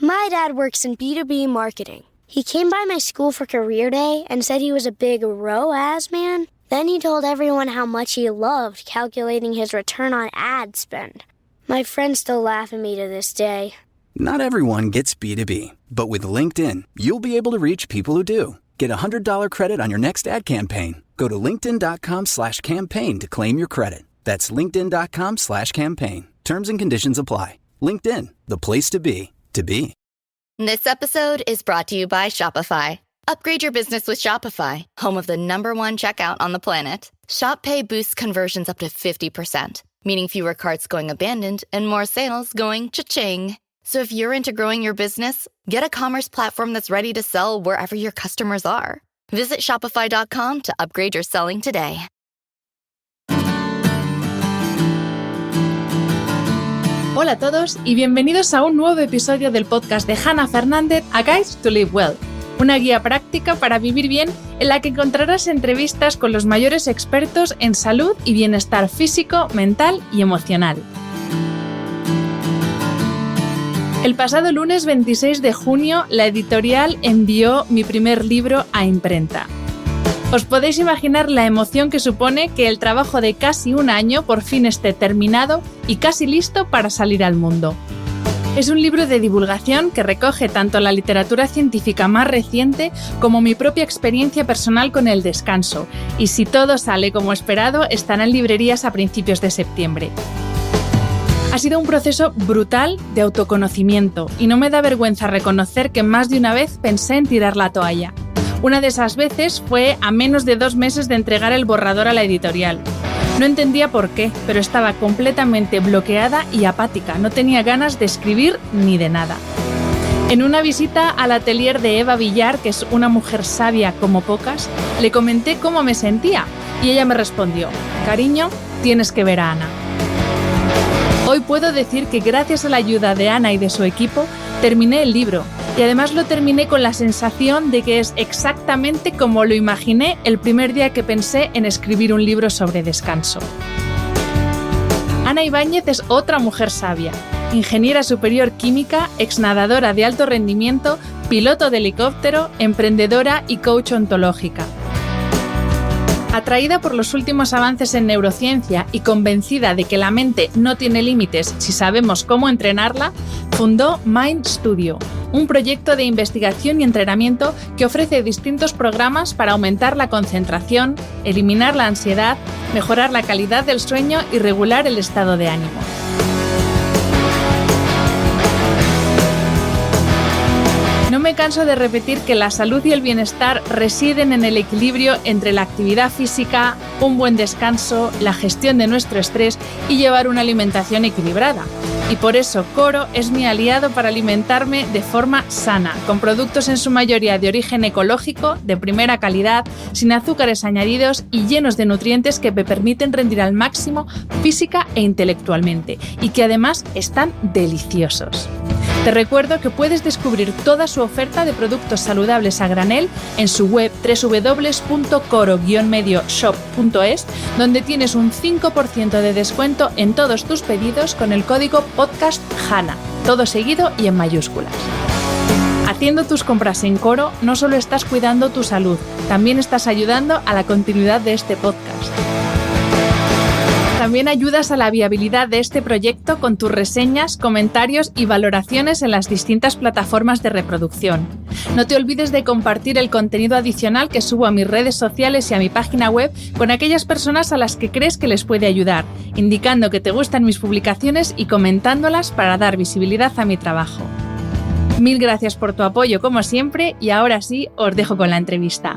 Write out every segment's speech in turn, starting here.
My dad works in B2B marketing. He came by my school for career day and said he was a big ROAS man. Then he told everyone how much he loved calculating his return on ad spend. My friends still laugh at me to this day. Not everyone gets B2B, but with LinkedIn, you'll be able to reach people who do. Get a $100 credit on your next ad campaign. Go to linkedin.com/campaign to claim your credit. That's linkedin.com/campaign. Terms and conditions apply. LinkedIn, the place to be, to be. This episode is brought to you by Shopify. Upgrade your business with Shopify, home of the #1 checkout on the planet. Shop Pay boosts conversions up to 50%, meaning fewer carts going abandoned and more sales going cha-ching. So if you're into growing your business, get a commerce platform that's ready to sell wherever your customers are. Visit shopify.com to upgrade your selling today. Hola a todos y bienvenidos a un nuevo episodio del podcast de Hannah Fernández, A Guide to Live Well, una guía práctica para vivir bien en la que encontrarás entrevistas con los mayores expertos en salud y bienestar físico, mental y emocional. El pasado lunes 26 de junio, la editorial envió mi primer libro a imprenta. Os podéis imaginar la emoción que supone que el trabajo de casi un año por fin esté terminado y casi listo para salir al mundo. Es un libro de divulgación que recoge tanto la literatura científica más reciente como mi propia experiencia personal con el descanso, y si todo sale como esperado, estará en librerías a principios de septiembre. Ha sido un proceso brutal de autoconocimiento y no me da vergüenza reconocer que más de una vez pensé en tirar la toalla. Una de esas veces fue a menos de 2 meses de entregar el borrador a la editorial. No entendía por qué, pero estaba completamente bloqueada y apática. No tenía ganas de escribir ni de nada. En una visita al atelier de Eva Villar, que es una mujer sabia como pocas, le comenté cómo me sentía y ella me respondió: cariño, tienes que ver a Ana. Hoy puedo decir que gracias a la ayuda de Ana y de su equipo, terminé el libro. Y además lo terminé con la sensación de que es exactamente como lo imaginé el primer día que pensé en escribir un libro sobre descanso. Ana Ibáñez es otra mujer sabia, ingeniera superior química, exnadadora de alto rendimiento, piloto de helicóptero, emprendedora y coach ontológica. Atraída por los últimos avances en neurociencia y convencida de que la mente no tiene límites si sabemos cómo entrenarla, fundó Mind Studio, un proyecto de investigación y entrenamiento que ofrece distintos programas para aumentar la concentración, eliminar la ansiedad, mejorar la calidad del sueño y regular el estado de ánimo. No me canso de repetir que la salud y el bienestar residen en el equilibrio entre la actividad física, un buen descanso, la gestión de nuestro estrés y llevar una alimentación equilibrada. Y por eso Coro es mi aliado para alimentarme de forma sana, con productos en su mayoría de origen ecológico, de primera calidad, sin azúcares añadidos y llenos de nutrientes que me permiten rendir al máximo física e intelectualmente, y que además están deliciosos. Te recuerdo que puedes descubrir toda su oferta de productos saludables a granel en su web www.coro-medioshop.es, donde tienes un 5% de descuento en todos tus pedidos con el código PODCASTHANNA, todo seguido y en mayúsculas. Haciendo tus compras en Coro, no solo estás cuidando tu salud, también estás ayudando a la continuidad de este podcast. También ayudas a la viabilidad de este proyecto con tus reseñas, comentarios y valoraciones en las distintas plataformas de reproducción. No te olvides de compartir el contenido adicional que subo a mis redes sociales y a mi página web con aquellas personas a las que crees que les puede ayudar, indicando que te gustan mis publicaciones y comentándolas para dar visibilidad a mi trabajo. Mil gracias por tu apoyo como siempre y ahora sí os dejo con la entrevista.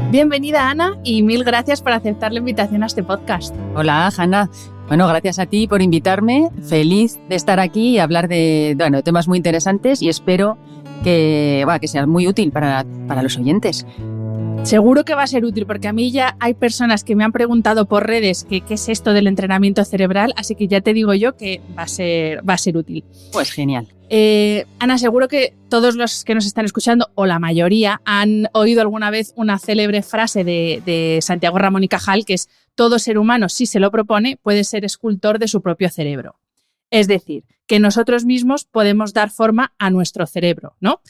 Bienvenida, Ana, y mil gracias por aceptar la invitación a este podcast. Hola, Hannah. Bueno, gracias a ti por invitarme. Feliz de estar aquí y hablar de temas muy interesantes y espero que sea muy útil para los oyentes. Seguro que va a ser útil, porque a mí ya hay personas que me han preguntado por redes qué es esto del entrenamiento cerebral, así que ya te digo yo que va a ser útil. Pues genial. Ana, seguro que todos los que nos están escuchando, o la mayoría, han oído alguna vez una célebre frase de Santiago Ramón y Cajal, que es: todo ser humano, si se lo propone, puede ser escultor de su propio cerebro. Es decir, que nosotros mismos podemos dar forma a nuestro cerebro, ¿no?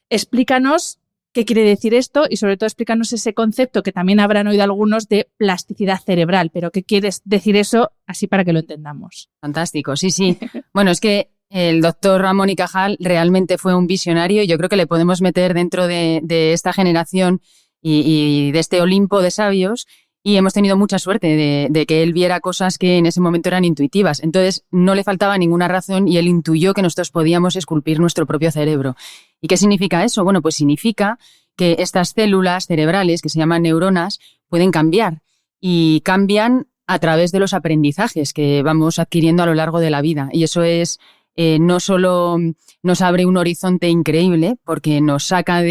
Explícanos qué quiere decir esto y sobre todo explícanos ese concepto que también habrán oído algunos de plasticidad cerebral, pero ¿qué quieres decir eso así para que lo entendamos? Fantástico, sí. Bueno, es que el doctor Ramón y Cajal realmente fue un visionario y yo creo que le podemos meter dentro de esta generación y de este Olimpo de sabios, y hemos tenido mucha suerte de que él viera cosas que en ese momento eran intuitivas. Entonces no le faltaba ninguna razón y él intuyó que nosotros podíamos esculpir nuestro propio cerebro. ¿Y qué significa eso? Bueno, pues significa que estas células cerebrales, que se llaman neuronas, pueden cambiar y cambian a través de los aprendizajes que vamos adquiriendo a lo largo de la vida. Y eso es no solo nos abre un horizonte increíble, porque nos saca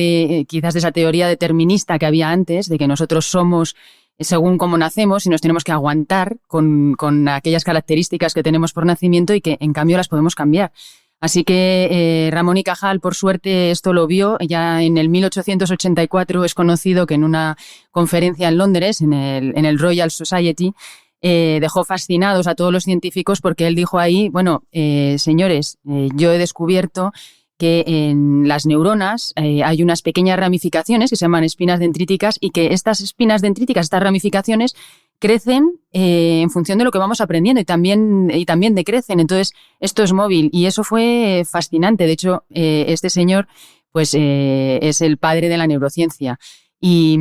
quizás de esa teoría determinista que había antes, de que nosotros somos según cómo nacemos y nos tenemos que aguantar con aquellas características que tenemos por nacimiento y que en cambio las podemos cambiar. Así que Ramón y Cajal, por suerte, esto lo vio. Ya en el 1884 es conocido que en una conferencia en Londres, en el Royal Society, dejó fascinados a todos los científicos porque él dijo ahí, bueno, señores, yo he descubierto que en las neuronas hay unas pequeñas ramificaciones que se llaman espinas dendríticas y que estas espinas dendríticas, estas ramificaciones, crecen en función de lo que vamos aprendiendo y también decrecen. Entonces, esto es móvil y eso fue fascinante. De hecho, este señor pues, es el padre de la neurociencia. Y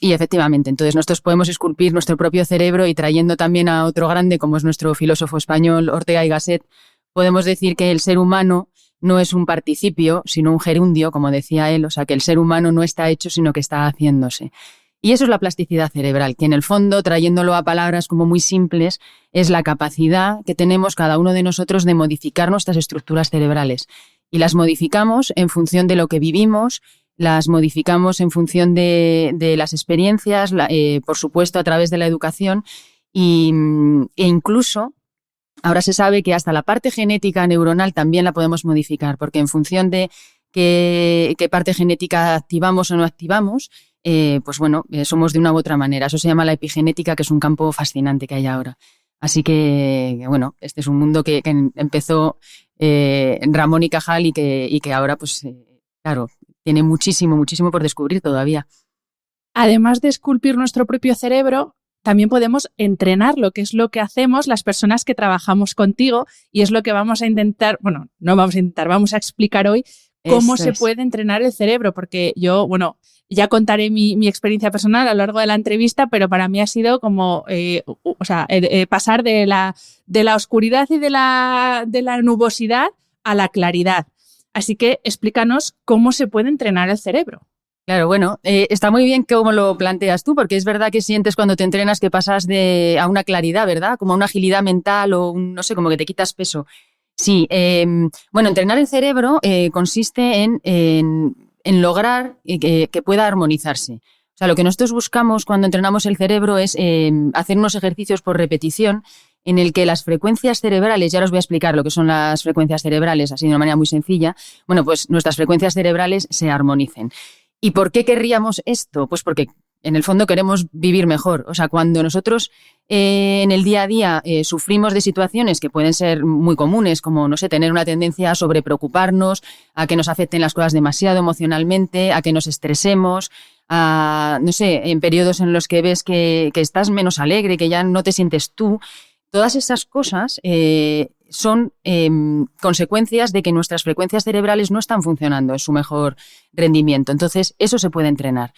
efectivamente, entonces nosotros podemos esculpir nuestro propio cerebro y trayendo también a otro grande como es nuestro filósofo español Ortega y Gasset, podemos decir que el ser humano no es un participio, sino un gerundio, como decía él, o sea que el ser humano no está hecho, sino que está haciéndose. Y eso es la plasticidad cerebral, que en el fondo, trayéndolo a palabras como muy simples, es la capacidad que tenemos cada uno de nosotros de modificar nuestras estructuras cerebrales. Y las modificamos en función de lo que vivimos, las modificamos en función de las experiencias, por supuesto a través de la educación e incluso ahora se sabe que hasta la parte genética neuronal también la podemos modificar, porque en función de qué parte genética activamos o no activamos, pues bueno, somos de una u otra manera. Eso se llama la epigenética, que es un campo fascinante que hay ahora. Así que, bueno, este es un mundo que empezó Ramón y Cajal y que ahora, pues, claro, tiene muchísimo por descubrir todavía. Además de esculpir nuestro propio cerebro, también podemos entrenarlo, que es lo que hacemos las personas que trabajamos contigo y es lo que vamos a intentar, bueno, no vamos a intentar, vamos a explicar hoy cómo se puede entrenar el cerebro, porque yo, bueno, ya contaré mi experiencia personal a lo largo de la entrevista, pero para mí ha sido como, pasar de la oscuridad y de la nubosidad a la claridad. Así que explícanos cómo se puede entrenar el cerebro. Claro, bueno, está muy bien cómo lo planteas tú, porque es verdad que sientes cuando te entrenas que pasas a una claridad, ¿verdad? Como a una agilidad mental o, no sé, como que te quitas peso. Sí, bueno, entrenar el cerebro consiste en lograr que pueda armonizarse. O sea, lo que nosotros buscamos cuando entrenamos el cerebro es hacer unos ejercicios por repetición en el que las frecuencias cerebrales, ya os voy a explicar lo que son las frecuencias cerebrales, así de una manera muy sencilla, bueno, pues nuestras frecuencias cerebrales se armonicen. ¿Y por qué querríamos esto? Pues porque en el fondo queremos vivir mejor. O sea, cuando nosotros en el día a día sufrimos de situaciones que pueden ser muy comunes, como, no sé, tener una tendencia a sobrepreocuparnos, a que nos afecten las cosas demasiado emocionalmente, a que nos estresemos, a, no sé, en periodos en los que ves que estás menos alegre, que ya no te sientes tú, todas esas cosas son consecuencias de que nuestras frecuencias cerebrales no están funcionando en su mejor rendimiento. Entonces, eso se puede entrenar.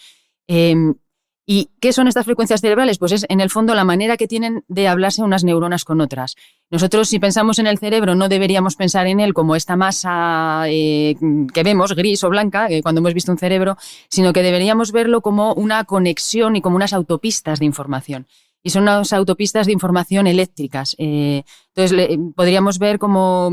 ¿Y qué son estas frecuencias cerebrales? Pues es, en el fondo, la manera que tienen de hablarse unas neuronas con otras. Nosotros, si pensamos en el cerebro, no deberíamos pensar en él como esta masa que vemos, gris o blanca, cuando hemos visto un cerebro, sino que deberíamos verlo como una conexión y como unas autopistas de información. Y son unas autopistas de información eléctricas. Entonces, podríamos ver como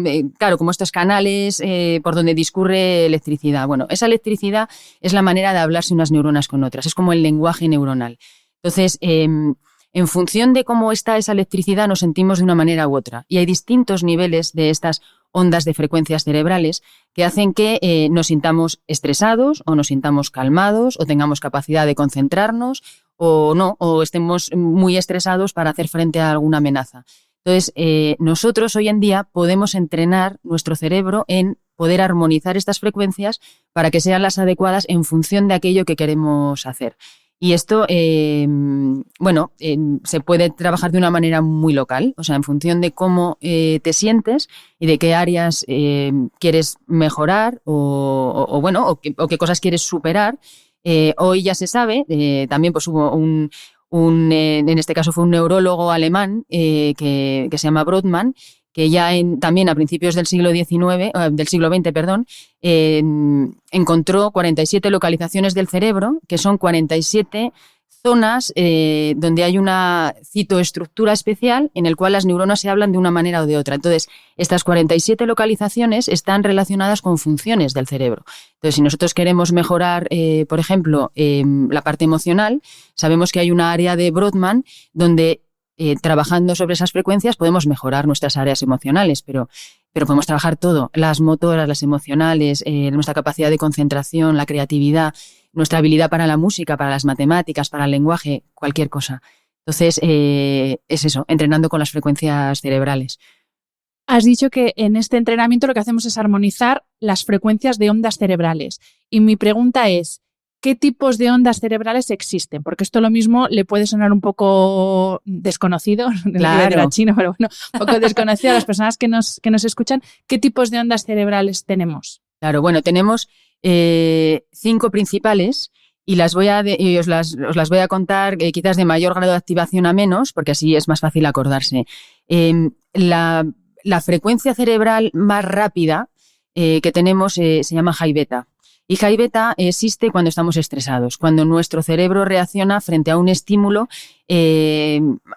estos canales por donde discurre electricidad. Bueno, esa electricidad es la manera de hablarse unas neuronas con otras. Es como el lenguaje neuronal. Entonces, en función de cómo está esa electricidad, nos sentimos de una manera u otra. Y hay distintos niveles de estas ondas de frecuencias cerebrales que hacen que nos sintamos estresados o nos sintamos calmados o tengamos capacidad de concentrarnos o no, o estemos muy estresados para hacer frente a alguna amenaza. Entonces, nosotros hoy en día podemos entrenar nuestro cerebro en poder armonizar estas frecuencias para que sean las adecuadas en función de aquello que queremos hacer. Y esto, se puede trabajar de una manera muy local, o sea, en función de cómo te sientes y de qué áreas quieres mejorar o qué cosas quieres superar. Hoy ya se sabe, también pues hubo en este caso fue un neurólogo alemán que se llama Brodmann, que ya también a principios del siglo XX, encontró 47 localizaciones del cerebro, que son 47 zonas donde hay una citoestructura especial en el cual las neuronas se hablan de una manera o de otra. Entonces, estas 47 localizaciones están relacionadas con funciones del cerebro. Entonces, si nosotros queremos mejorar, por ejemplo, la parte emocional, sabemos que hay una área de Brodmann donde trabajando sobre esas frecuencias podemos mejorar nuestras áreas emocionales, pero podemos trabajar todo, las motoras, las emocionales, nuestra capacidad de concentración, la creatividad, nuestra habilidad para la música, para las matemáticas, para el lenguaje, cualquier cosa. Entonces, es eso, entrenando con las frecuencias cerebrales. Has dicho que en este entrenamiento lo que hacemos es armonizar las frecuencias de ondas cerebrales. Y mi pregunta es, ¿qué tipos de ondas cerebrales existen? Porque esto lo mismo le puede sonar un poco desconocido, claro. De chino, pero bueno, un poco desconocido a las personas que nos escuchan. ¿Qué tipos de ondas cerebrales tenemos? Claro, bueno, tenemos 5 principales y os las voy a contar quizás de mayor grado de activación a menos, porque así es más fácil acordarse. La frecuencia cerebral más rápida que tenemos se llama high beta. Y high beta existe cuando estamos estresados, cuando nuestro cerebro reacciona frente a un estímulo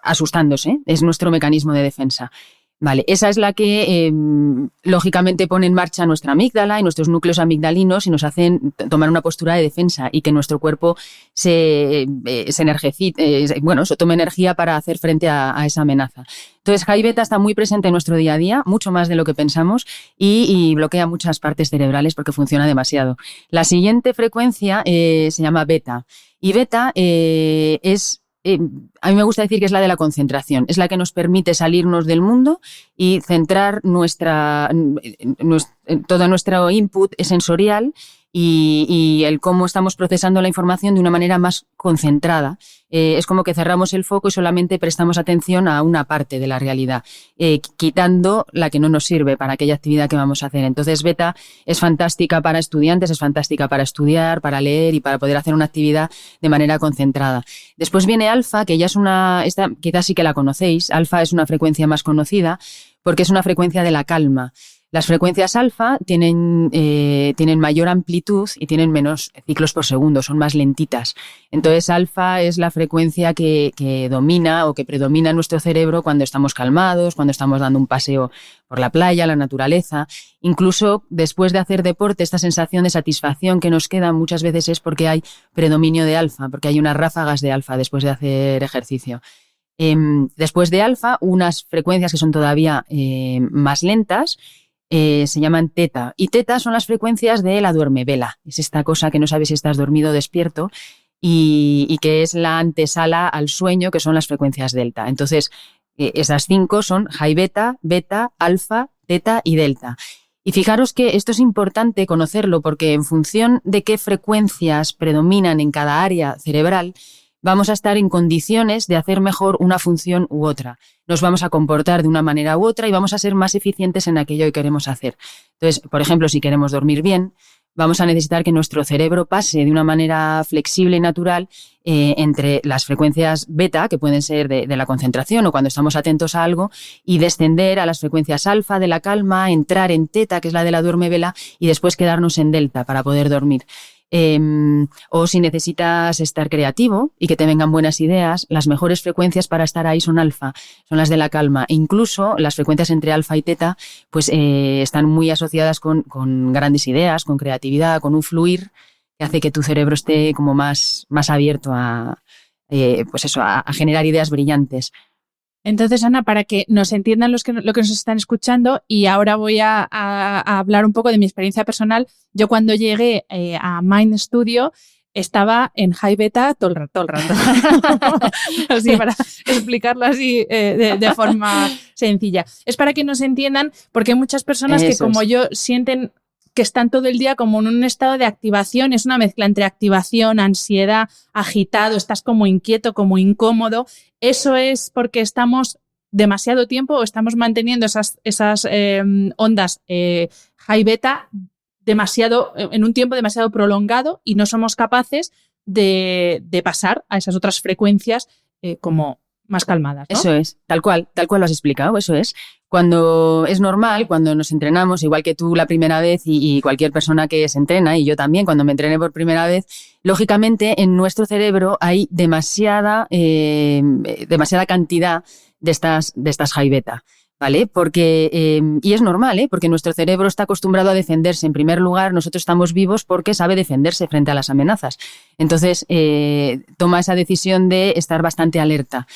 asustándose. Es nuestro mecanismo de defensa. Vale, esa es la que lógicamente pone en marcha nuestra amígdala y nuestros núcleos amigdalinos y nos hacen tomar una postura de defensa y que nuestro cuerpo se energice, se tome energía para hacer frente a esa amenaza. Entonces, high beta está muy presente en nuestro día a día, mucho más de lo que pensamos y bloquea muchas partes cerebrales porque funciona demasiado. La siguiente frecuencia se llama beta y beta a mí me gusta decir que es la de la concentración, es la que nos permite salirnos del mundo y centrar todo nuestro input sensorial y el cómo estamos procesando la información de una manera más concentrada. Es como que cerramos el foco y solamente prestamos atención a una parte de la realidad, quitando la que no nos sirve para aquella actividad que vamos a hacer. Entonces, beta es fantástica para estudiantes, es fantástica para estudiar, para leer y para poder hacer una actividad de manera concentrada. Después viene alfa, que ya es esta quizás sí que la conocéis. Alfa es una frecuencia más conocida porque es una frecuencia de la calma. Las frecuencias alfa tienen mayor amplitud y tienen menos ciclos por segundo, son más lentitas. Entonces, alfa es la frecuencia que domina o que predomina en nuestro cerebro cuando estamos calmados, cuando estamos dando un paseo por la playa, la naturaleza. Incluso después de hacer deporte, esta sensación de satisfacción que nos queda muchas veces es porque hay predominio de alfa, porque hay unas ráfagas de alfa después de hacer ejercicio. Después de alfa, unas frecuencias que son todavía más lentas, se llaman teta, y teta son las frecuencias de la duermevela. Es esta cosa que no sabes si estás dormido o despierto y que es la antesala al sueño, que son las frecuencias delta. Entonces, esas 5 son high beta, beta, alfa, teta y delta. Y fijaros que esto es importante conocerlo porque en función de qué frecuencias predominan en cada área cerebral, vamos a estar en condiciones de hacer mejor una función u otra. Nos vamos a comportar de una manera u otra y vamos a ser más eficientes en aquello que queremos hacer. Entonces, por ejemplo, si queremos dormir bien, vamos a necesitar que nuestro cerebro pase de una manera flexible y natural entre las frecuencias beta, que pueden ser de la concentración o cuando estamos atentos a algo, y descender a las frecuencias alfa de la calma, entrar en teta, que es la de la duermevela, y después quedarnos en delta para poder dormir. O si necesitas estar creativo y que te vengan buenas ideas, las mejores frecuencias para estar ahí son alfa, son las de la calma. E incluso las frecuencias entre alfa y teta pues están muy asociadas con grandes ideas, con creatividad, con un fluir que hace que tu cerebro esté como más abierto a generar ideas brillantes. Entonces, Ana, para que nos entiendan lo que nos están escuchando, y ahora voy a hablar un poco de mi experiencia personal. Yo cuando llegué a Mind Studio estaba en high beta todo el rato. Así, para explicarlo así de forma sencilla. Es para que nos entiendan, porque hay muchas personas que, como yo, sienten que están todo el día como en un estado de activación. Es una mezcla entre activación, ansiedad, agitado, estás como inquieto, como incómodo. ¿Eso es porque estamos demasiado tiempo o estamos manteniendo esas ondas high beta en un tiempo demasiado prolongado y no somos capaces de pasar a esas otras frecuencias como más calmadas, ¿no? Eso es, tal cual lo has explicado, eso es. Cuando es normal, cuando nos entrenamos, igual que tú la primera vez y cualquier persona que se entrena, y yo también cuando me entrené por primera vez, lógicamente en nuestro cerebro hay demasiada cantidad de estas high beta, ¿vale? Porque, y es normal, porque nuestro cerebro está acostumbrado a defenderse. En primer lugar, nosotros estamos vivos porque sabe defenderse frente a las amenazas. Entonces, toma esa decisión de estar bastante alerta.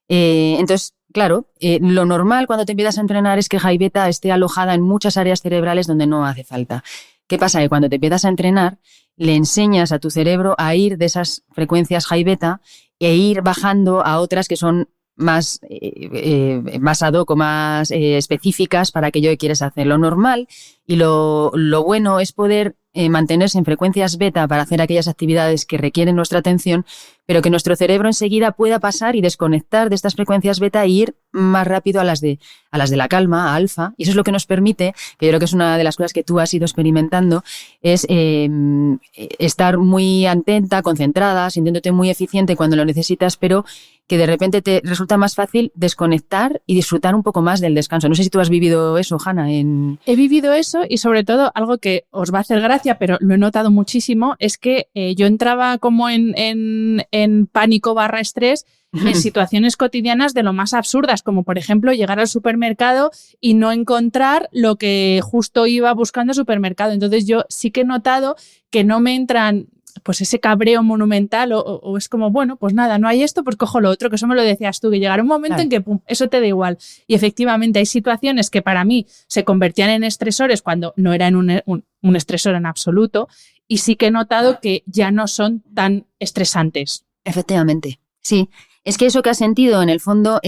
Entonces, claro, lo normal cuando te empiezas a entrenar es que high beta esté alojada en muchas áreas cerebrales donde no hace falta. ¿Qué pasa? Que cuando te empiezas a entrenar, le enseñas a tu cerebro a ir de esas frecuencias high beta e ir bajando a otras que son más ad hoc o más específicas para aquello que quieres hacer. Lo normal y lo bueno es poder mantenerse en frecuencias beta para hacer aquellas actividades que requieren nuestra atención, pero que nuestro cerebro enseguida pueda pasar y desconectar de estas frecuencias beta e ir más rápido a las de la calma, a alfa. Y eso es lo que nos permite, que yo creo que es una de las cosas que tú has ido experimentando, es estar muy atenta, concentrada, sintiéndote muy eficiente cuando lo necesitas, pero que de repente te resulta más fácil desconectar y disfrutar un poco más del descanso. No sé si tú has vivido eso, Hanna. He vivido eso y sobre todo algo que os va a hacer gracia, pero lo he notado muchísimo, es que yo entraba como en pánico / estrés en situaciones cotidianas de lo más absurdas, como por ejemplo llegar al supermercado y no encontrar lo que justo iba buscando al supermercado. Entonces yo sí que he notado que no me entran pues ese cabreo monumental o es como, bueno, pues nada, no hay esto, pues cojo lo otro, que eso me lo decías tú, que llegará un momento en que pum, eso te da igual. Y efectivamente hay situaciones que para mí se convertían en estresores cuando no eran un estresor en absoluto, y sí que he notado que ya no son tan estresantes. Efectivamente, sí. Es que eso que has sentido, en el fondo,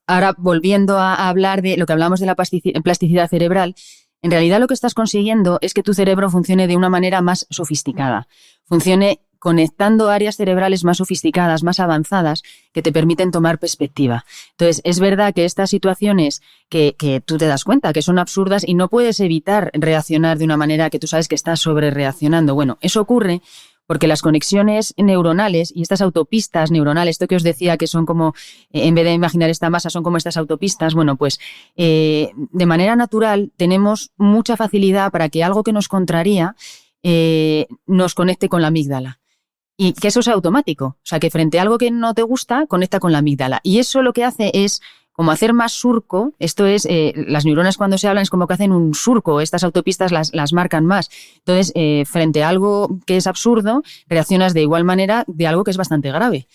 ahora volviendo a hablar de lo que hablamos de la plasticidad cerebral, en realidad lo que estás consiguiendo es que tu cerebro funcione de una manera más sofisticada, funcione conectando áreas cerebrales más sofisticadas, más avanzadas, que te permiten tomar perspectiva. Entonces, es verdad que estas situaciones que tú te das cuenta que son absurdas y no puedes evitar reaccionar de una manera que tú sabes que estás sobrereaccionando. Bueno, eso ocurre porque las conexiones neuronales y estas autopistas neuronales, esto que os decía que son como, en vez de imaginar esta masa, son como estas autopistas, bueno, pues de manera natural tenemos mucha facilidad para que algo que nos contraría nos conecte con la amígdala. Y que eso es automático, o sea, que frente a algo que no te gusta, conecta con la amígdala. Y eso lo que hace es como hacer más surco. Esto es, las neuronas cuando se hablan es como que hacen un surco, estas autopistas las marcan más. Entonces, frente a algo que es absurdo, reaccionas de igual manera de algo que es bastante grave,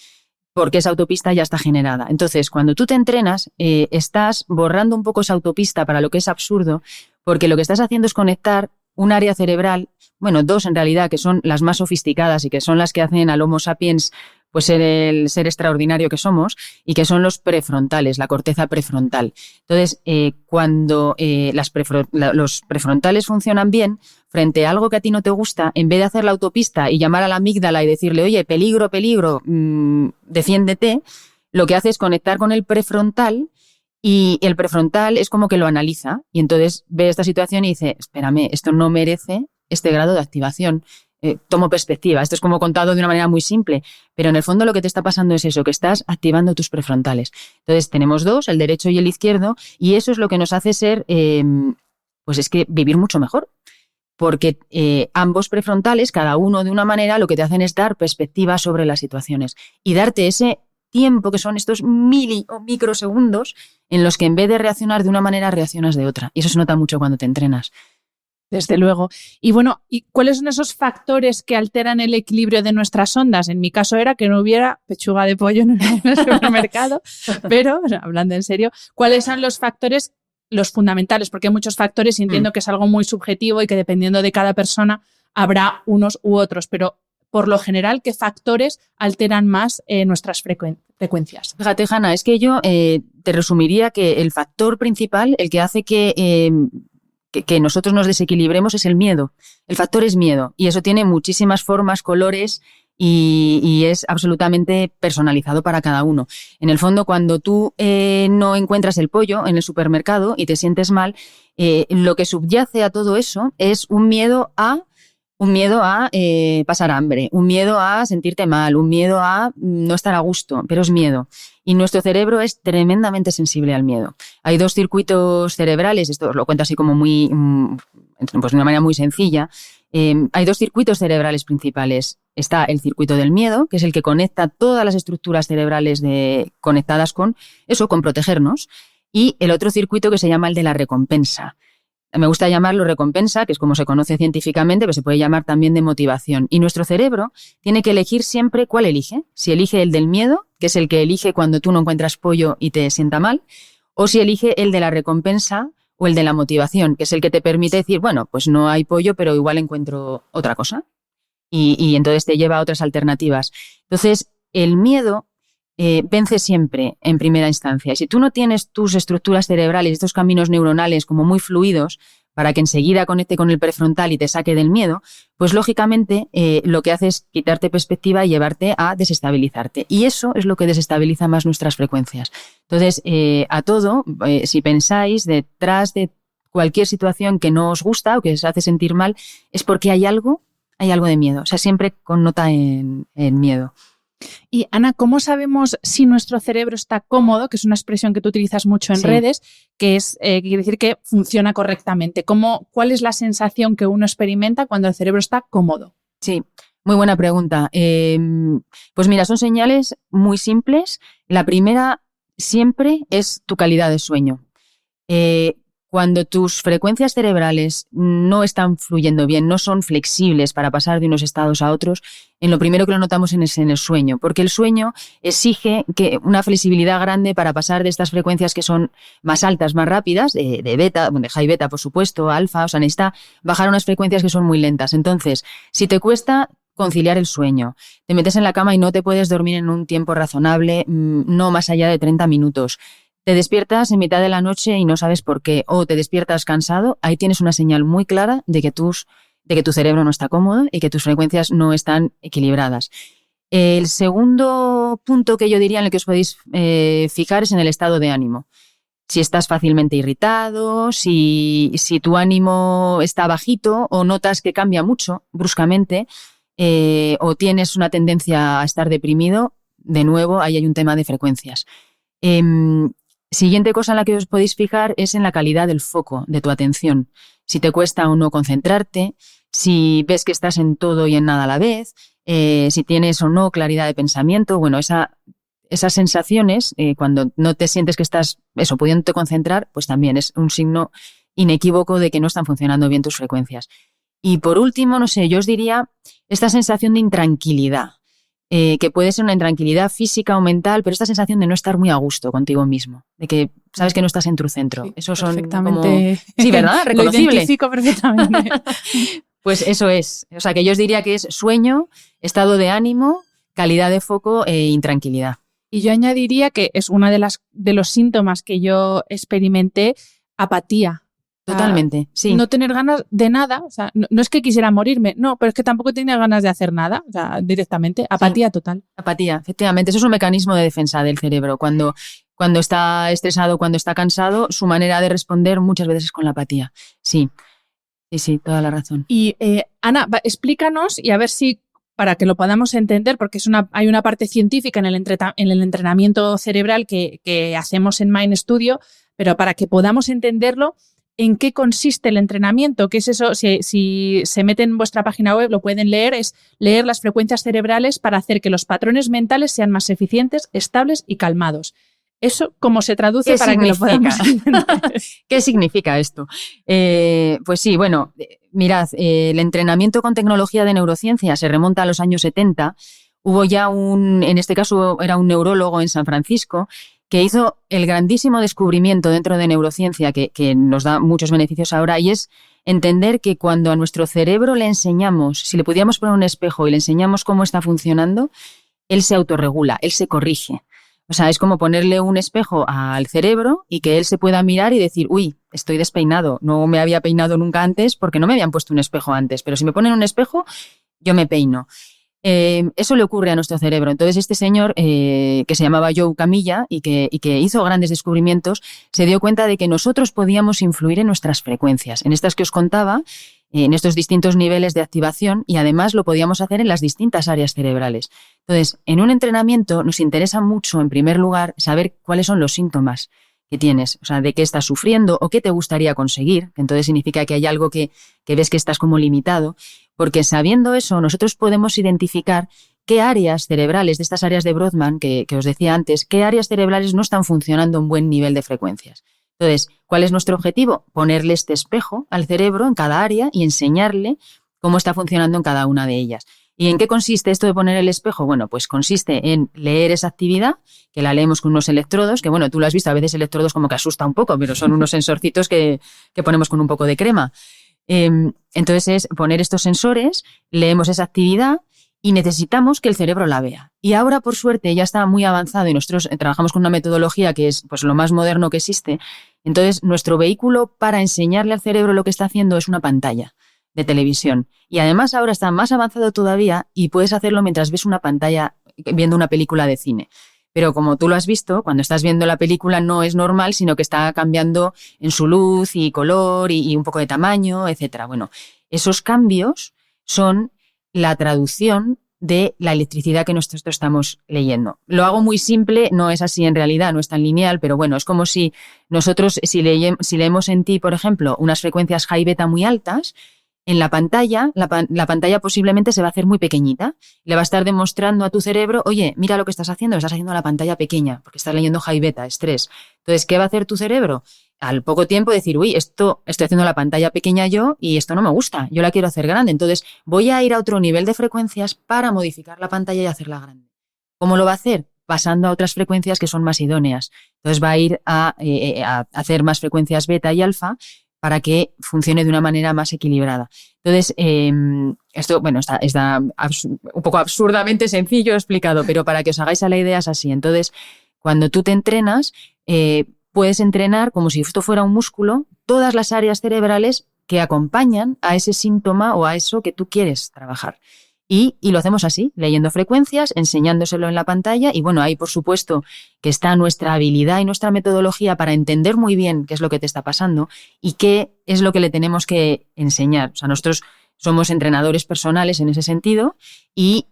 porque esa autopista ya está generada. Entonces, cuando tú te entrenas, estás borrando un poco esa autopista para lo que es absurdo, porque lo que estás haciendo es conectar un área cerebral, bueno, dos en realidad, que son las más sofisticadas y que son las que hacen al Homo sapiens pues ser el ser extraordinario que somos, y que son los prefrontales, la corteza prefrontal. Entonces, cuando los prefrontales funcionan bien, frente a algo que a ti no te gusta, en vez de hacer la autopista y llamar a la amígdala y decirle, oye, peligro, peligro, defiéndete, lo que hace es conectar con el prefrontal, y el prefrontal es como que lo analiza y entonces ve esta situación y dice, espérame, esto no merece este grado de activación. Tomo perspectiva. Esto es como contado de una manera muy simple, pero en el fondo lo que te está pasando es eso, que estás activando tus prefrontales. Entonces tenemos dos, el derecho y el izquierdo, y eso es lo que nos hace ser, pues es que vivir mucho mejor. Porque ambos prefrontales, cada uno de una manera, lo que te hacen es dar perspectiva sobre las situaciones y darte ese tiempo que son estos mili o microsegundos en los que en vez de reaccionar de una manera, reaccionas de otra. Y eso se nota mucho cuando te entrenas. Desde luego. Y bueno, ¿y cuáles son esos factores que alteran el equilibrio de nuestras ondas? En mi caso era que no hubiera pechuga de pollo en el supermercado, pero, hablando en serio, ¿cuáles son los factores, los fundamentales? Porque hay muchos factores y entiendo que es algo muy subjetivo y que dependiendo de cada persona habrá unos u otros, pero por lo general, qué factores alteran más nuestras frecuencias. Fíjate, Hanna, es que yo te resumiría que el factor principal, el que hace que nosotros nos desequilibremos, es el miedo. El factor es miedo y eso tiene muchísimas formas, colores y es absolutamente personalizado para cada uno. En el fondo, cuando tú no encuentras el pollo en el supermercado y te sientes mal, lo que subyace a todo eso es un miedo a pasar hambre, un miedo a sentirte mal, un miedo a no estar a gusto, pero es miedo. Y nuestro cerebro es tremendamente sensible al miedo. Hay 2 circuitos cerebrales, esto os lo cuento así como pues de una manera muy sencilla. Hay 2 circuitos cerebrales principales. Está el circuito del miedo, que es el que conecta todas las estructuras cerebrales conectadas con protegernos, y el otro circuito que se llama el de la recompensa. Me gusta llamarlo recompensa, que es como se conoce científicamente, pero se puede llamar también de motivación. Y nuestro cerebro tiene que elegir siempre cuál elige. Si elige el del miedo, que es el que elige cuando tú no encuentras pollo y te sienta mal, o si elige el de la recompensa o el de la motivación, que es el que te permite decir, bueno, pues no hay pollo, pero igual encuentro otra cosa. Y entonces te lleva a otras alternativas. Entonces, el miedo vence siempre en primera instancia. Y si tú no tienes tus estructuras cerebrales, estos caminos neuronales como muy fluidos para que enseguida conecte con el prefrontal y te saque del miedo, pues lógicamente lo que hace es quitarte perspectiva y llevarte a desestabilizarte. Y eso es lo que desestabiliza más nuestras frecuencias. Entonces, a todo, si pensáis, detrás de cualquier situación que no os gusta o que os hace sentir mal, es porque hay algo de miedo. O sea, siempre connota en miedo. Y Ana, ¿cómo sabemos si nuestro cerebro está cómodo? Que es una expresión que tú utilizas mucho en redes, que quiere decir que funciona correctamente. ¿Cuál es la sensación que uno experimenta cuando el cerebro está cómodo? Sí, muy buena pregunta. Pues mira, son señales muy simples. La primera siempre es tu calidad de sueño. Cuando tus frecuencias cerebrales no están fluyendo bien, no son flexibles para pasar de unos estados a otros, en lo primero que lo notamos es en el sueño, porque el sueño exige una flexibilidad grande para pasar de estas frecuencias que son más altas, más rápidas, de beta, de high beta, por supuesto, alfa, o sea, necesita bajar a unas frecuencias que son muy lentas. Entonces, si te cuesta conciliar el sueño, te metes en la cama y no te puedes dormir en un tiempo razonable, no más allá de 30 minutos, te despiertas en mitad de la noche y no sabes por qué, o te despiertas cansado, ahí tienes una señal muy clara de que tu cerebro no está cómodo y que tus frecuencias no están equilibradas. El segundo punto que yo diría en el que os podéis fijar es en el estado de ánimo. Si estás fácilmente irritado, si tu ánimo está bajito o notas que cambia mucho bruscamente, o tienes una tendencia a estar deprimido, de nuevo, ahí hay un tema de frecuencias. Siguiente cosa en la que os podéis fijar es en la calidad del foco, de tu atención. Si te cuesta o no concentrarte, si ves que estás en todo y en nada a la vez, si tienes o no claridad de pensamiento. Bueno, esas sensaciones, cuando no te sientes que estás pudiéndote concentrar, pues también es un signo inequívoco de que no están funcionando bien tus frecuencias. Y por último, no sé, yo os diría esta sensación de intranquilidad. Que puede ser una intranquilidad física o mental, pero esta sensación de no estar muy a gusto contigo mismo, de que sabes que no estás en tu centro. Sí, eso son perfectamente. Como... Sí, ¿verdad? Reconocible. Lo identifico perfectamente. Pues eso es. O sea, que yo os diría que es sueño, estado de ánimo, calidad de foco e intranquilidad. Y yo añadiría que es una de los síntomas que yo experimenté, apatía. Totalmente, sí. No tener ganas de nada, o sea, no es que quisiera morirme, no, pero es que tampoco tenía ganas de hacer nada, o sea, directamente, apatía total. Apatía, efectivamente, eso es un mecanismo de defensa del cerebro. Cuando está estresado, cuando está cansado, su manera de responder muchas veces es con la apatía. Sí, toda la razón. Y Ana, explícanos y a ver si, para que lo podamos entender, porque hay una parte científica en el entrenamiento cerebral que hacemos en Mind Studio, pero para que podamos entenderlo, ¿en qué consiste el entrenamiento? ¿Qué es eso? Si se meten en vuestra página web, lo pueden leer, es leer las frecuencias cerebrales para hacer que los patrones mentales sean más eficientes, estables y calmados. ¿Eso cómo se traduce para que lo podamos entender? ¿Qué significa esto? Pues sí, bueno, mirad, el entrenamiento con tecnología de neurociencia se remonta a los años 70. Hubo ya en este caso era un neurólogo en San Francisco, que hizo el grandísimo descubrimiento dentro de neurociencia que nos da muchos beneficios ahora, y es entender que cuando a nuestro cerebro le enseñamos, si le pudiéramos poner un espejo y le enseñamos cómo está funcionando, él se autorregula, él se corrige. O sea, es como ponerle un espejo al cerebro y que él se pueda mirar y decir, uy, estoy despeinado, no me había peinado nunca antes porque no me habían puesto un espejo antes, pero si me ponen un espejo, yo me peino. Eso le ocurre a nuestro cerebro. Entonces este señor, que se llamaba Joe Camilla y que hizo grandes descubrimientos, se dio cuenta de que nosotros podíamos influir en nuestras frecuencias, en estas que os contaba, en estos distintos niveles de activación, y además lo podíamos hacer en las distintas áreas cerebrales. Entonces, en un entrenamiento nos interesa mucho, en primer lugar, saber cuáles son los síntomas que tienes, o sea, de qué estás sufriendo o qué te gustaría conseguir, que entonces significa que hay algo que ves que estás como limitado, porque sabiendo eso nosotros podemos identificar qué áreas cerebrales, de estas áreas de Brodmann que os decía antes, qué áreas cerebrales no están funcionando a un buen nivel de frecuencias. Entonces, ¿cuál es nuestro objetivo? Ponerle este espejo al cerebro en cada área y enseñarle cómo está funcionando en cada una de ellas. ¿Y en qué consiste esto de poner el espejo? Bueno, pues consiste en leer esa actividad, que la leemos con unos electrodos, que bueno, tú lo has visto, a veces electrodos como que asusta un poco, pero son unos sensorcitos que ponemos con un poco de crema. Entonces es poner estos sensores, leemos esa actividad y necesitamos que el cerebro la vea. Y ahora, por suerte, ya está muy avanzado y nosotros trabajamos con una metodología que es pues lo más moderno que existe. Entonces, nuestro vehículo para enseñarle al cerebro lo que está haciendo es una pantalla de televisión. Y además ahora está más avanzado todavía y puedes hacerlo mientras ves una pantalla viendo una película de cine. Pero como tú lo has visto, cuando estás viendo la película no es normal, sino que está cambiando en su luz y color y un poco de tamaño, etcétera. Bueno, esos cambios son la traducción de la electricidad que nosotros estamos leyendo. Lo hago muy simple, no es así en realidad, no es tan lineal, pero bueno, es como si nosotros, si leemos en ti, por ejemplo, unas frecuencias high beta muy altas, en la pantalla, la pantalla posiblemente se va a hacer muy pequeñita. Le va a estar demostrando a tu cerebro, oye, mira lo que estás haciendo la pantalla pequeña, porque estás leyendo high beta, estrés. Entonces, ¿qué va a hacer tu cerebro? Al poco tiempo decir, uy, estoy haciendo la pantalla pequeña yo y esto no me gusta, yo la quiero hacer grande. Entonces, voy a ir a otro nivel de frecuencias para modificar la pantalla y hacerla grande. ¿Cómo lo va a hacer? Pasando a otras frecuencias que son más idóneas. Entonces, va a ir a hacer más frecuencias beta y alfa, para que funcione de una manera más equilibrada. Entonces, esto, bueno, está un poco absurdamente sencillo explicado, pero para que os hagáis a la idea es así. Entonces, cuando tú te entrenas, puedes entrenar como si esto fuera un músculo, todas las áreas cerebrales que acompañan a ese síntoma o a eso que tú quieres trabajar. Y lo hacemos así, leyendo frecuencias, enseñándoselo en la pantalla y bueno, ahí por supuesto que está nuestra habilidad y nuestra metodología para entender muy bien qué es lo que te está pasando y qué es lo que le tenemos que enseñar. O sea, nosotros somos entrenadores personales en ese sentido y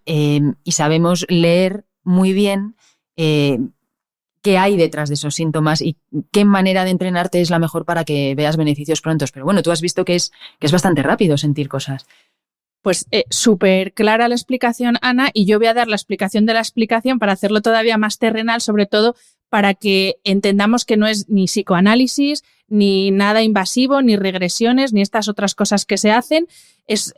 sabemos leer muy bien qué hay detrás de esos síntomas y qué manera de entrenarte es la mejor para que veas beneficios prontos. Pero bueno, tú has visto que es bastante rápido sentir cosas. Pues súper clara la explicación, Ana, y yo voy a dar la explicación de la explicación para hacerlo todavía más terrenal, sobre todo para que entendamos que no es ni psicoanálisis, ni nada invasivo, ni regresiones, ni estas otras cosas que se hacen. Es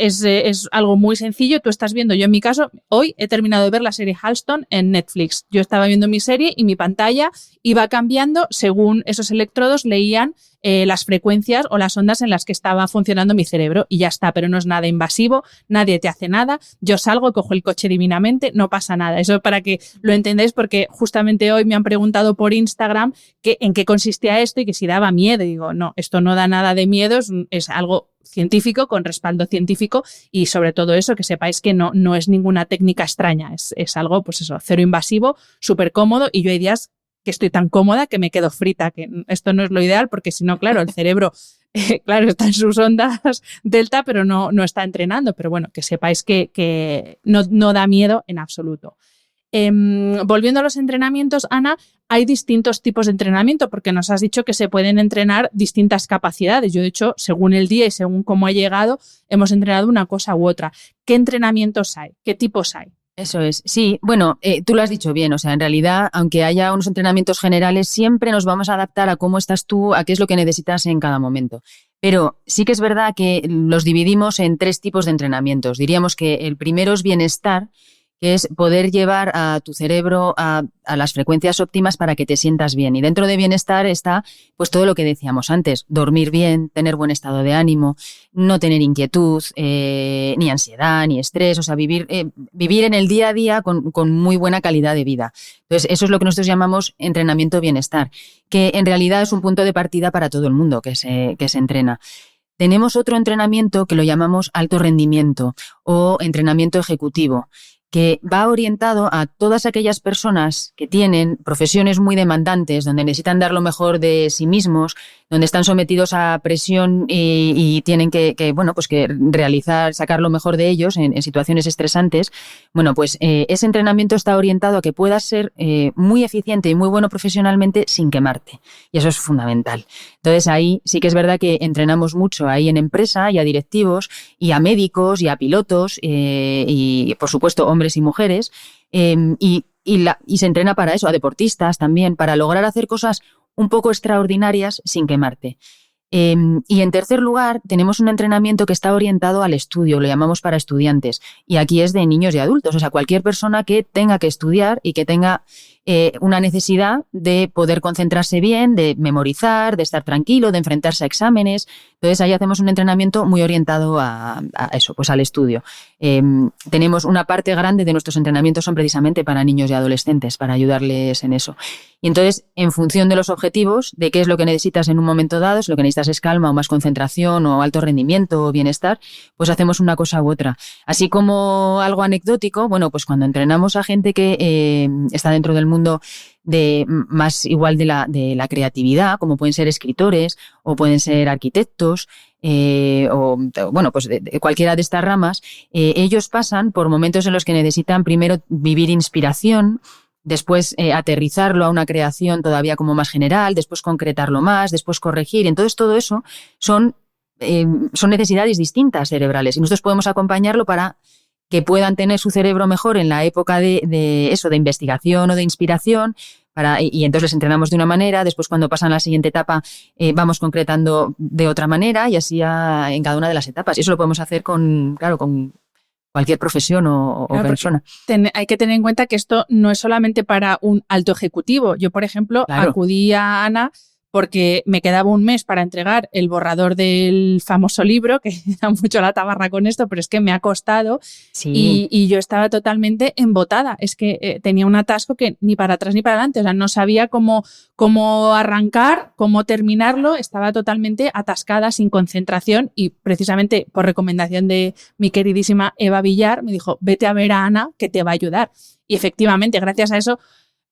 algo muy sencillo. Tú estás viendo, yo en mi caso, hoy he terminado de ver la serie Halston en Netflix. Yo estaba viendo mi serie y mi pantalla iba cambiando según esos electrodos leían las frecuencias o las ondas en las que estaba funcionando mi cerebro y ya está, pero no es nada invasivo, nadie te hace nada, yo salgo, cojo el coche divinamente, no pasa nada. Eso para que lo entendáis, porque justamente hoy me han preguntado por Instagram en qué consistía esto y que si daba miedo. Y digo, no, esto no da nada de miedo, es algo científico, con respaldo científico y sobre todo eso, que sepáis que no es ninguna técnica extraña, es algo, pues eso, cero invasivo, súper cómodo y yo hay días que estoy tan cómoda que me quedo frita, que esto no es lo ideal porque si no, claro, el cerebro, claro, está en sus ondas delta, pero no está entrenando, pero bueno, que sepáis que no da miedo en absoluto. Volviendo a los entrenamientos, Ana, hay distintos tipos de entrenamiento porque nos has dicho que se pueden entrenar distintas capacidades. Yo, de hecho, según el día y según cómo he llegado, hemos entrenado una cosa u otra. ¿Qué entrenamientos hay? ¿Qué tipos hay? Eso es, sí. Bueno, tú lo has dicho bien, o sea, en realidad, aunque haya unos entrenamientos generales, siempre nos vamos a adaptar a cómo estás tú, a qué es lo que necesitas en cada momento. Pero sí que es verdad que los dividimos en 3 tipos de entrenamientos. Diríamos que el primero es bienestar, que es poder llevar a tu cerebro a las frecuencias óptimas para que te sientas bien. Y dentro de bienestar está pues todo lo que decíamos antes, dormir bien, tener buen estado de ánimo, no tener inquietud, ni ansiedad, ni estrés, o sea, vivir en el día a día con muy buena calidad de vida. Entonces, eso es lo que nosotros llamamos entrenamiento bienestar, que en realidad es un punto de partida para todo el mundo que se entrena. Tenemos otro entrenamiento que lo llamamos alto rendimiento o entrenamiento ejecutivo, que va orientado a todas aquellas personas que tienen profesiones muy demandantes, donde necesitan dar lo mejor de sí mismos, donde están sometidos a presión y tienen que realizar, sacar lo mejor de ellos en situaciones estresantes. Bueno, pues ese entrenamiento está orientado a que puedas ser muy eficiente y muy bueno profesionalmente sin quemarte. Y eso es fundamental. Entonces ahí sí que es verdad que entrenamos mucho ahí en empresa y a directivos y a médicos y a pilotos y por supuesto hombres y mujeres y se entrena para eso, a deportistas también, para lograr hacer cosas un poco extraordinarias sin quemarte. Y en tercer lugar, tenemos un entrenamiento que está orientado al estudio, lo llamamos para estudiantes, y aquí es de niños y adultos, o sea, cualquier persona que tenga que estudiar y que tenga una necesidad de poder concentrarse bien, de memorizar, de estar tranquilo, de enfrentarse a exámenes. Entonces ahí hacemos un entrenamiento muy orientado a eso, pues al estudio. Tenemos una parte grande de nuestros entrenamientos son precisamente para niños y adolescentes, para ayudarles en eso. Y entonces, en función de los objetivos, de qué es lo que necesitas en un momento dado, si lo que necesitas es calma o más concentración o alto rendimiento o bienestar, pues hacemos una cosa u otra. Así como algo anecdótico, bueno, pues cuando entrenamos a gente que está dentro del mundo de más igual de la creatividad, como pueden ser escritores o pueden ser arquitectos, o bueno, pues de cualquiera de estas ramas, ellos pasan por momentos en los que necesitan primero vivir inspiración, después aterrizarlo a una creación todavía como más general, después concretarlo más, después corregir. Entonces todo eso son necesidades distintas cerebrales y nosotros podemos acompañarlo para que puedan tener su cerebro mejor en la época de investigación o de inspiración, y entonces les entrenamos de una manera, después cuando pasan a la siguiente etapa vamos concretando de otra manera y así en cada una de las etapas. Y eso lo podemos hacer con cualquier profesión o persona. Hay que tener en cuenta que esto no es solamente para un alto ejecutivo. Yo, por ejemplo, acudí a Ana porque me quedaba un mes para entregar el borrador del famoso libro, que da mucho la tabarra con esto, pero es que me ha costado y yo estaba totalmente embotada. Es que tenía un atasco que ni para atrás ni para adelante, o sea, no sabía cómo arrancar, cómo terminarlo, estaba totalmente atascada, sin concentración y precisamente por recomendación de mi queridísima Eva Villar me dijo, vete a ver a Ana que te va a ayudar. Y efectivamente, gracias a eso,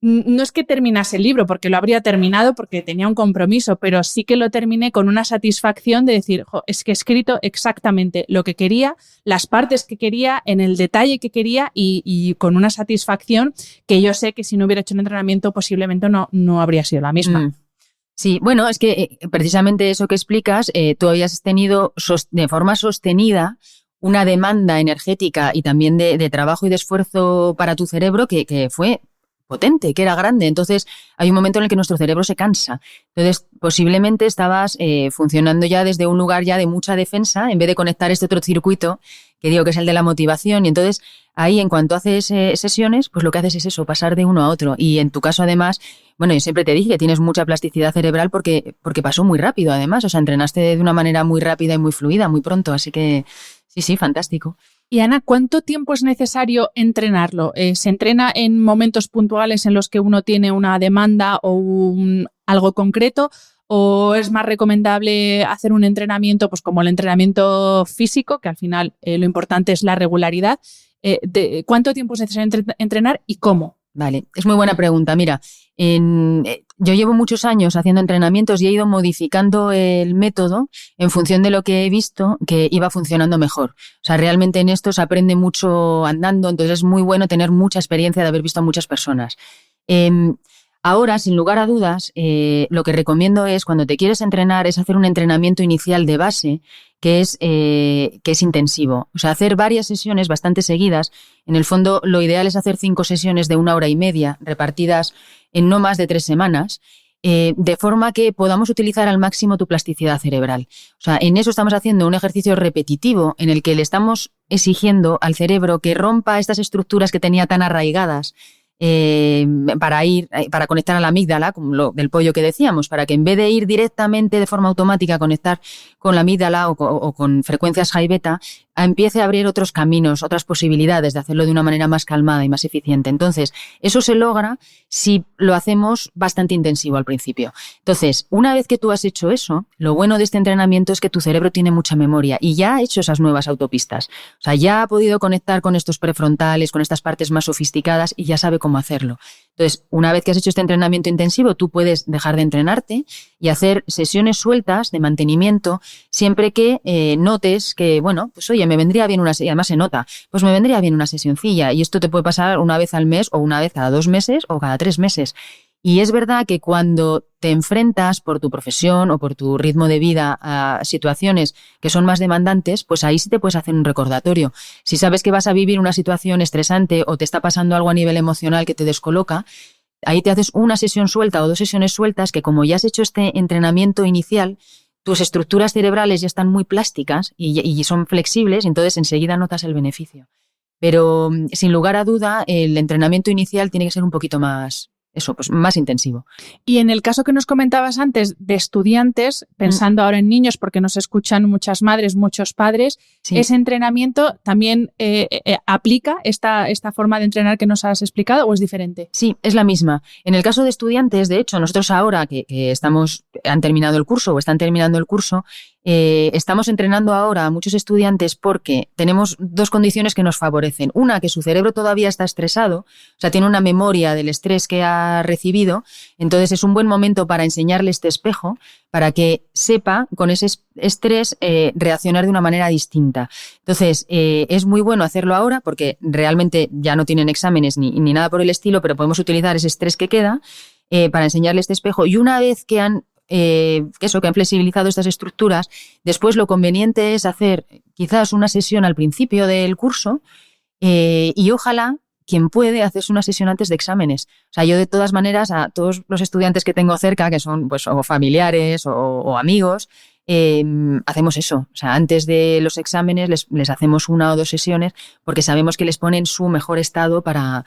no es que terminase el libro, porque lo habría terminado porque tenía un compromiso, pero sí que lo terminé con una satisfacción de decir, es que he escrito exactamente lo que quería, las partes que quería, en el detalle que quería y con una satisfacción que yo sé que si no hubiera hecho un entrenamiento posiblemente no habría sido la misma. Sí, bueno, es que precisamente eso que explicas, tú habías tenido de forma sostenida una demanda energética y también de trabajo y de esfuerzo para tu cerebro que fue potente, que era grande. Entonces hay un momento en el que nuestro cerebro se cansa. Entonces posiblemente estabas funcionando ya desde un lugar ya de mucha defensa en vez de conectar este otro circuito que digo que es el de la motivación. Y entonces ahí en cuanto haces sesiones, pues lo que haces es eso, pasar de uno a otro. Y en tu caso además, bueno, yo siempre te dije que tienes mucha plasticidad cerebral porque pasó muy rápido además. O sea, entrenaste de una manera muy rápida y muy fluida, muy pronto. Así que sí, fantástico. Y Ana, ¿cuánto tiempo es necesario entrenarlo? ¿Se entrena en momentos puntuales en los que uno tiene una demanda o algo concreto? ¿O es más recomendable hacer un entrenamiento, pues como el entrenamiento físico, que al final lo importante es la regularidad? ¿Cuánto tiempo es necesario entrenar y cómo? Vale, es muy buena pregunta. Mira, yo llevo muchos años haciendo entrenamientos y he ido modificando el método en función de lo que he visto que iba funcionando mejor. O sea, realmente en esto se aprende mucho andando, entonces es muy bueno tener mucha experiencia de haber visto a muchas personas. Ahora, sin lugar a dudas, lo que recomiendo es, cuando te quieres entrenar, es hacer un entrenamiento inicial de base que es intensivo. O sea, hacer varias sesiones bastante seguidas. En el fondo, lo ideal es hacer 5 sesiones de 1 hora y media, repartidas en no más de 3 semanas, de forma que podamos utilizar al máximo tu plasticidad cerebral. O sea, en eso estamos haciendo un ejercicio repetitivo en el que le estamos exigiendo al cerebro que rompa estas estructuras que tenía tan arraigadas para conectar a la amígdala, como lo del pollo que decíamos, para que en vez de ir directamente de forma automática a conectar con la amígdala o con frecuencias high beta, empiece a abrir otros caminos, otras posibilidades de hacerlo de una manera más calmada y más eficiente. Entonces, eso se logra si lo hacemos bastante intensivo al principio. Entonces, una vez que tú has hecho eso, lo bueno de este entrenamiento es que tu cerebro tiene mucha memoria y ya ha hecho esas nuevas autopistas. O sea, ya ha podido conectar con estos prefrontales, con estas partes más sofisticadas y ya sabe cómo hacerlo. Entonces, una vez que has hecho este entrenamiento intensivo, tú puedes dejar de entrenarte y hacer sesiones sueltas de mantenimiento siempre que notes que, bueno, pues oye, me vendría bien y además se nota, pues me vendría bien una sesioncilla y esto te puede pasar una vez al mes o una vez cada 2 meses o cada 3 meses. Y es verdad que cuando te enfrentas por tu profesión o por tu ritmo de vida a situaciones que son más demandantes, pues ahí sí te puedes hacer un recordatorio. Si sabes que vas a vivir una situación estresante o te está pasando algo a nivel emocional que te descoloca, ahí te haces una sesión suelta o 2 sesiones sueltas que como ya has hecho este entrenamiento inicial, tus estructuras cerebrales ya están muy plásticas y son flexibles y entonces enseguida notas el beneficio. Pero sin lugar a duda, el entrenamiento inicial tiene que ser un poquito más intensivo. Y en el caso que nos comentabas antes de estudiantes, pensando ahora en niños, porque nos escuchan muchas madres, muchos padres, sí. ¿Ese entrenamiento también aplica esta forma de entrenar que nos has explicado o es diferente? Sí, es la misma. En el caso de estudiantes, de hecho, nosotros ahora que han terminado el curso o están terminando el curso, estamos entrenando ahora a muchos estudiantes porque tenemos 2 condiciones que nos favorecen. Una, que su cerebro todavía está estresado, o sea, tiene una memoria del estrés que ha recibido, entonces es un buen momento para enseñarle este espejo para que sepa con ese estrés reaccionar de una manera distinta. Entonces, es muy bueno hacerlo ahora porque realmente ya no tienen exámenes ni nada por el estilo, pero podemos utilizar ese estrés que queda para enseñarle este espejo y una vez que han flexibilizado estas estructuras, después lo conveniente es hacer quizás una sesión al principio del curso y ojalá quien puede hacerse una sesión antes de exámenes. O sea, yo de todas maneras a todos los estudiantes que tengo cerca, que son pues o familiares o amigos, hacemos eso. O sea, antes de los exámenes les hacemos 1 o 2 sesiones porque sabemos que les pone en su mejor estado para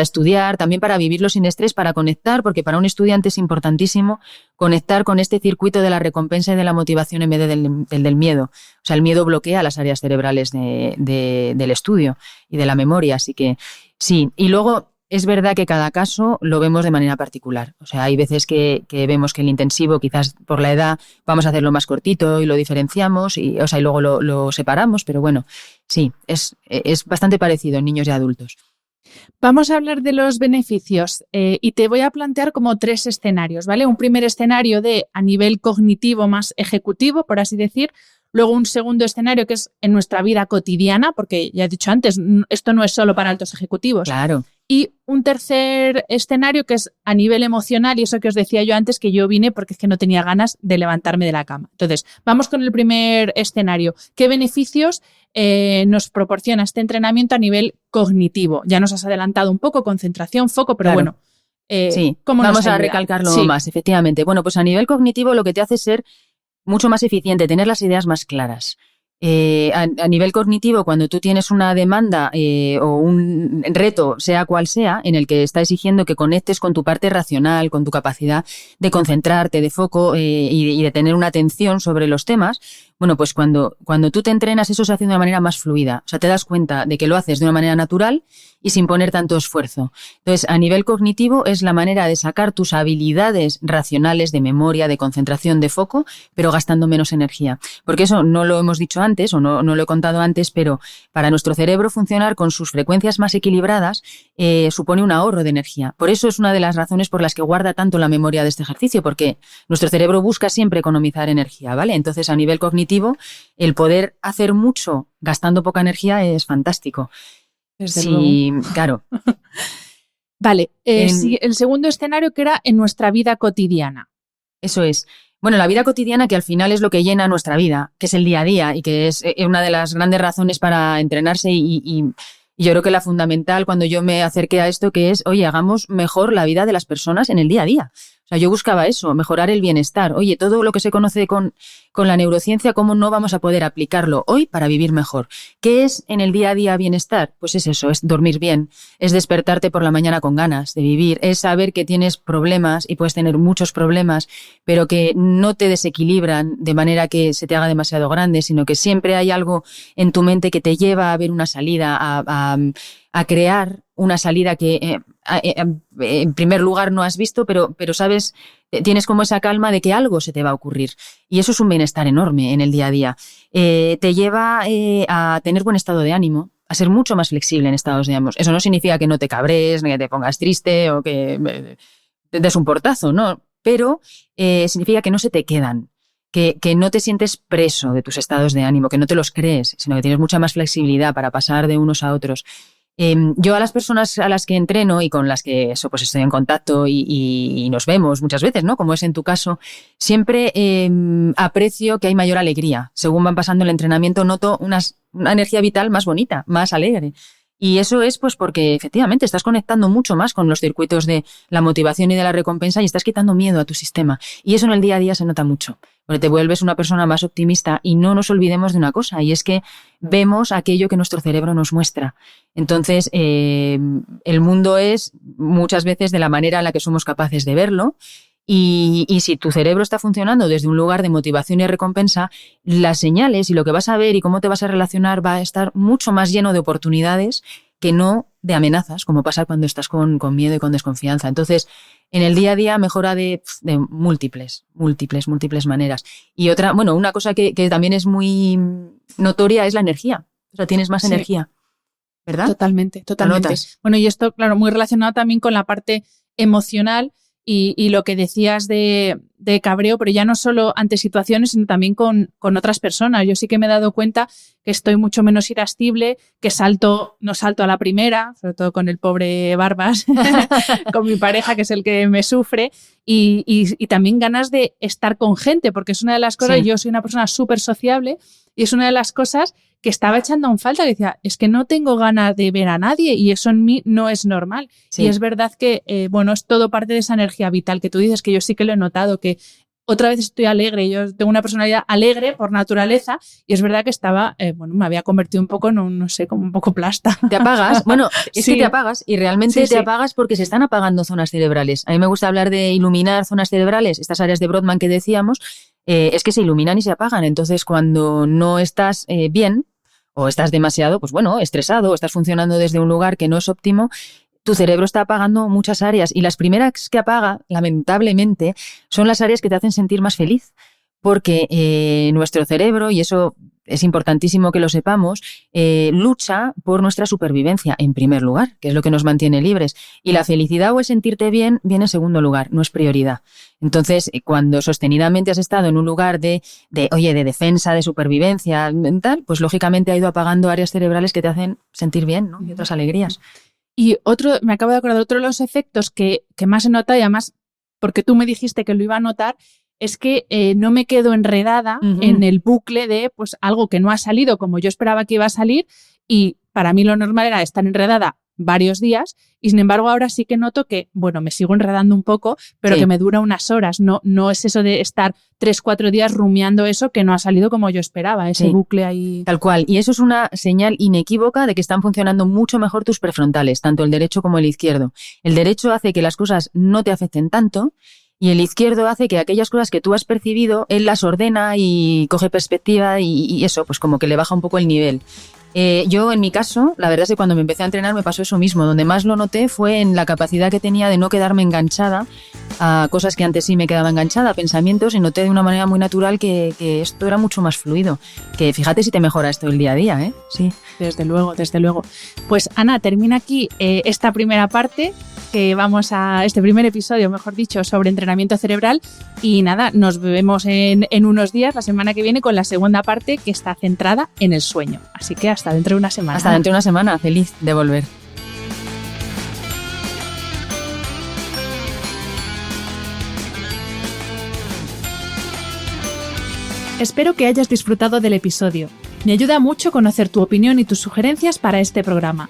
estudiar, también para vivirlo sin estrés, para conectar, porque para un estudiante es importantísimo conectar con este circuito de la recompensa y de la motivación en vez del miedo. O sea, el miedo bloquea las áreas cerebrales del estudio y de la memoria, así que sí. Y luego es verdad que cada caso lo vemos de manera particular. O sea, hay veces que vemos que el intensivo, quizás por la edad, vamos a hacerlo más cortito y lo diferenciamos y luego lo separamos, pero bueno, sí, es bastante parecido en niños y adultos. Vamos a hablar de los beneficios y te voy a plantear como 3 escenarios, ¿vale? Un primer escenario a nivel cognitivo más ejecutivo, por así decir. Luego un segundo escenario que es en nuestra vida cotidiana, porque ya he dicho antes, esto no es solo para altos ejecutivos. Claro. Y un tercer escenario que es a nivel emocional y eso que os decía yo antes, que yo vine porque es que no tenía ganas de levantarme de la cama. Entonces, vamos con el primer escenario. ¿Qué beneficios nos proporciona este entrenamiento a nivel cognitivo? Ya nos has adelantado un poco, concentración, foco, pero claro. Bueno, sí, ¿cómo vamos a recalcarlo más, efectivamente. Bueno, pues a nivel cognitivo lo que te hace es ser mucho más eficiente, tener las ideas más claras. A nivel cognitivo, cuando tú tienes una demanda o un reto, sea cual sea, en el que está exigiendo que conectes con tu parte racional, con tu capacidad de concentrarte, de foco y de tener una atención sobre los temas, bueno, pues cuando tú te entrenas eso se hace de una manera más fluida. O sea, te das cuenta de que lo haces de una manera natural y sin poner tanto esfuerzo. Entonces, a nivel cognitivo es la manera de sacar tus habilidades racionales de memoria, de concentración, de foco, pero gastando menos energía. Porque eso no lo hemos dicho antes o no lo he contado antes, pero para nuestro cerebro funcionar con sus frecuencias más equilibradas supone un ahorro de energía. Por eso es una de las razones por las que guarda tanto la memoria de este ejercicio, porque nuestro cerebro busca siempre economizar energía, ¿vale? Entonces, a nivel cognitivo, el poder hacer mucho gastando poca energía es fantástico. Desde luego. Claro. Vale, el segundo escenario que era en nuestra vida cotidiana. Eso es. Bueno, la vida cotidiana que al final es lo que llena nuestra vida, que es el día a día y que es una de las grandes razones para entrenarse y yo creo que la fundamental cuando yo me acerqué a esto que es, oye, hagamos mejor la vida de las personas en el día a día. O sea, yo buscaba eso, mejorar el bienestar. Oye, todo lo que se conoce con la neurociencia, ¿cómo no vamos a poder aplicarlo hoy para vivir mejor? ¿Qué es en el día a día bienestar? Pues es eso, es dormir bien, es despertarte por la mañana con ganas de vivir, es saber que tienes problemas y puedes tener muchos problemas, pero que no te desequilibran de manera que se te haga demasiado grande, sino que siempre hay algo en tu mente que te lleva a ver una salida, a crear una salida que en primer lugar no has visto, pero sabes, tienes como esa calma de que algo se te va a ocurrir. Y eso es un bienestar enorme en el día a día. Te lleva a tener buen estado de ánimo, a ser mucho más flexible en estados de ánimo. Eso no significa que no te cabres, ni que te pongas triste o que te des un portazo, no. Pero significa que no se te quedan. Que no te sientes preso de tus estados de ánimo, que no te los crees, sino que tienes mucha más flexibilidad para pasar de unos a otros. Yo a las personas a las que entreno y con las que pues estoy en contacto y nos vemos muchas veces, ¿no? Como es en tu caso, siempre aprecio que hay mayor alegría. Según van pasando el entrenamiento, noto una energía vital más bonita, más alegre. Y eso es pues porque efectivamente estás conectando mucho más con los circuitos de la motivación y de la recompensa y estás quitando miedo a tu sistema. Y eso en el día a día se nota mucho. Porque te vuelves una persona más optimista y no nos olvidemos de una cosa, y es que vemos aquello que nuestro cerebro nos muestra. Entonces, el mundo es muchas veces de la manera en la que somos capaces de verlo. Y si tu cerebro está funcionando desde un lugar de motivación y recompensa, las señales y lo que vas a ver y cómo te vas a relacionar va a estar mucho más lleno de oportunidades que no de amenazas, como pasa cuando estás con miedo y con desconfianza. Entonces, en el día a día mejora de múltiples maneras. Y una cosa que también es muy notoria es la energía. O sea, tienes más energía, ¿verdad? Totalmente. ¿Lo notas? Bueno, y esto, claro, muy relacionado también con la parte emocional y lo que decías de cabreo, pero ya no solo ante situaciones, sino también con otras personas. Yo sí que me he dado cuenta que estoy mucho menos irascible, que no salto a la primera, sobre todo con el pobre Barbas, con mi pareja, que es el que me sufre, y también ganas de estar con gente, porque es una de las cosas, sí. Yo soy una persona súper sociable y es una de las cosas que estaba echando en falta, que decía, es que no tengo ganas de ver a nadie y eso en mí no es normal. Sí. Y es verdad que, es todo parte de esa energía vital que tú dices, que yo sí que lo he notado, que otra vez estoy alegre, yo tengo una personalidad alegre por naturaleza y es verdad que estaba, me había convertido un poco en no sé, como un poco plasta. ¿Te apagas? Bueno, es que te apagas y realmente te apagas porque se están apagando zonas cerebrales. A mí me gusta hablar de iluminar zonas cerebrales, estas áreas de Brodmann que decíamos, es que se iluminan y se apagan. Entonces, cuando no estás bien o estás demasiado, estresado o estás funcionando desde un lugar que no es óptimo, tu cerebro está apagando muchas áreas y las primeras que apaga, lamentablemente, son las áreas que te hacen sentir más feliz. Porque nuestro cerebro, y eso es importantísimo que lo sepamos, lucha por nuestra supervivencia en primer lugar, que es lo que nos mantiene libres. Y la felicidad o el sentirte bien viene en segundo lugar, no es prioridad. Entonces, cuando sostenidamente has estado en un lugar de defensa, de supervivencia, mental, pues lógicamente ha ido apagando áreas cerebrales que te hacen sentir bien, ¿no? Y otras alegrías. Y me acabo de acordar, otro de los efectos que más he notado, y además porque tú me dijiste que lo iba a notar, es que no me quedo enredada en el bucle de pues algo que no ha salido como yo esperaba que iba a salir, y para mí lo normal era estar enredada varios días y sin embargo ahora sí que noto que, me sigo enredando un poco, pero que me dura unas horas. No es eso de estar 3-4 días rumiando eso que no ha salido como yo esperaba, ese bucle ahí. Tal cual. Y eso es una señal inequívoca de que están funcionando mucho mejor tus prefrontales, tanto el derecho como el izquierdo. El derecho hace que las cosas no te afecten tanto y el izquierdo hace que aquellas cosas que tú has percibido, él las ordena y coge perspectiva y eso, pues como que le baja un poco el nivel. Yo, en mi caso, la verdad es que cuando me empecé a entrenar me pasó eso mismo. Donde más lo noté fue en la capacidad que tenía de no quedarme enganchada a cosas que antes sí me quedaba enganchada, a pensamientos, y noté de una manera muy natural que esto era mucho más fluido. Que fíjate si te mejora esto el día a día, ¿eh? Sí. Desde luego. Pues Ana, termina aquí esta primera parte, que vamos a este primer episodio, mejor dicho, sobre entrenamiento cerebral. Y nada, nos vemos en unos días, la semana que viene, con la segunda parte, que está centrada en el sueño. Así que hasta dentro de una semana. Hasta dentro de una semana, feliz de volver. Espero que hayas disfrutado del episodio. Me ayuda mucho conocer tu opinión y tus sugerencias para este programa.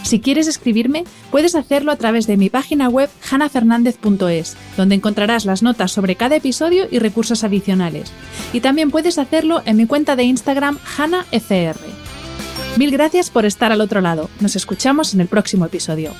Si quieres escribirme, puedes hacerlo a través de mi página web hanafernandez.es, donde encontrarás las notas sobre cada episodio y recursos adicionales. Y también puedes hacerlo en mi cuenta de Instagram hanafr. Mil gracias por estar al otro lado. Nos escuchamos en el próximo episodio.